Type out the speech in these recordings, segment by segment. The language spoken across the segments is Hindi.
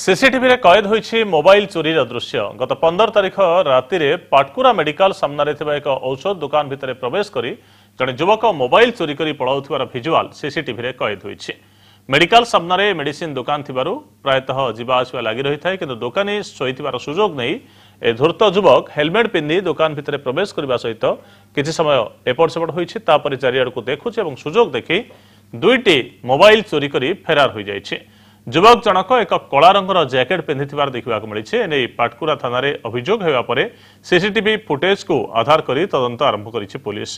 सीसीटीवी रे कैद होईछि मोबाइल चोरी दृश्य। गत 15 तारिख राति रे पाटकुरा मेडिकल सामने एक औषध दुकान भितर प्रवेश करी जड़े युवक मोबाइल चोरी करी पलाउथिबार भिजुआल सीसीटीवी रे कैद होईछि। मेडिकल सामने मेडिसिन दुकान थिबारु प्रायतः जीवा आसवा लागि रही थाए, किंतु दुकानी शोइथिबार सुजोग नै ए धूर्त युवक हेलमेट पिंधि दुकान भितर प्रवेश करबा सहित किछि समय एपट सेपट होईछि। तापर चारिआडकु देखुछि एवं सुजोग देखि दुईटी मोबाइल चोरी करी फेरार होई जाइछि। युवक जनक एक कला रंगर जैकेट पिंधिथिबार देखिबाक मिलिछि। एनै पाटकुरा थाना रे अभियोग हेबा परे सीसीटीवी फुटेज को आधार करी तदंत आरंभ करिछि पुलिस।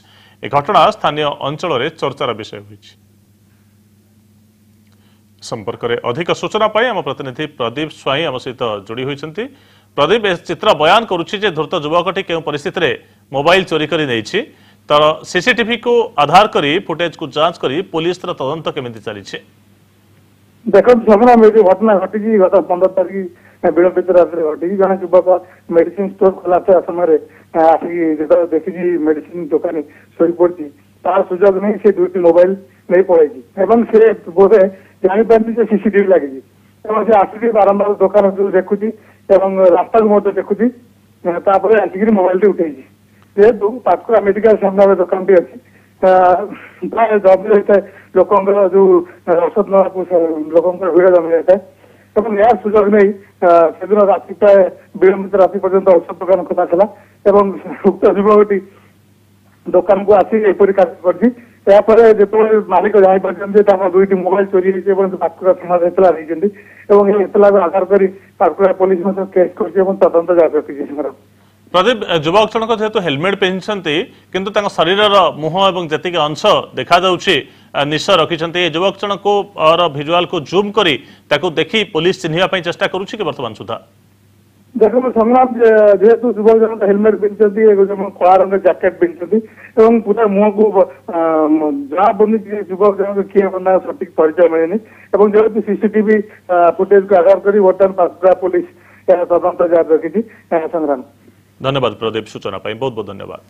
ए घटना स्थानीय अंचल रे चर्चार विषय होइछि। संपर्क में अधिक सूचना पाई आम प्रतिनिधि प्रदीप स्वाई आम सहित जोड़ी होइछन्ति। प्रदीप चित्र बयान करुछि जे धूर्त युवकटी केउ परिस्थिति रे मोबाइल चोरी करी नेछि, तर सीसीटीवी को आधार करी फुटेज को जांच करी पुलिस तदंत केमिति चलिछि। देखो समय में घटना घटी गत 15 तारिख विलंबित रात्रि घटी जन युवक मेडिसिन स्टोर खोला समय आसिक देखी मेडिसिन दुकानी शोई पड़ी तार सुजोग नहीं से दुईटी मोबाइल नहीं पड़े से बोधे जापारे सीसीटीवी लगी से आसिक बारंबार दुकान देखुची रास्ता को देखुची आसिक मोबाइल टी उठे जेहेतु पाटकुरा मेडिकल सामने दुकान टी अच्छी प्राय जमी रही है लोकंर जो औषध लोकंर भिड़ जमी रही है यह सुजोग नहीं से दिन राति प्राय विलंबित राति पर्यंत औषध दुकान खोला था उक्त युवकटी दुकान को आसी एपरी कार्य कर मालिक जापर दुईटी मोबाइल चोरी पाटकुरा थाना एतला एतला आधार कर पाटकुरा पुलिस केस कर तदंत जारी रखी। प्रदीप युवक जनक जेहेतु हेलमेट पिंधि किंतु शरीर मुह और जी अंश देखा निश्चय रखिंट युवक जनक भिजुआल को जूम करी देखी पुलिस चिन्हवाई चेष्टा करुच्ची कि वर्तमान सुधा देखो संग्राम जेहेतु युवक जनक हेलमेट पिंधि कला रंग जैकेट पिंधि पूरा मुह को जहाँ पड़नी युवक जनक किए बना सठिक परिचय मिलेनि जेहेतु सीसीटीवी फुटेज को आधार कर बर्तमान पाटकुरा पुलिस तदंत जारी रखी। संग्राम धन्यवाद प्रदीप सूचना बहुत बहुत धन्यवाद।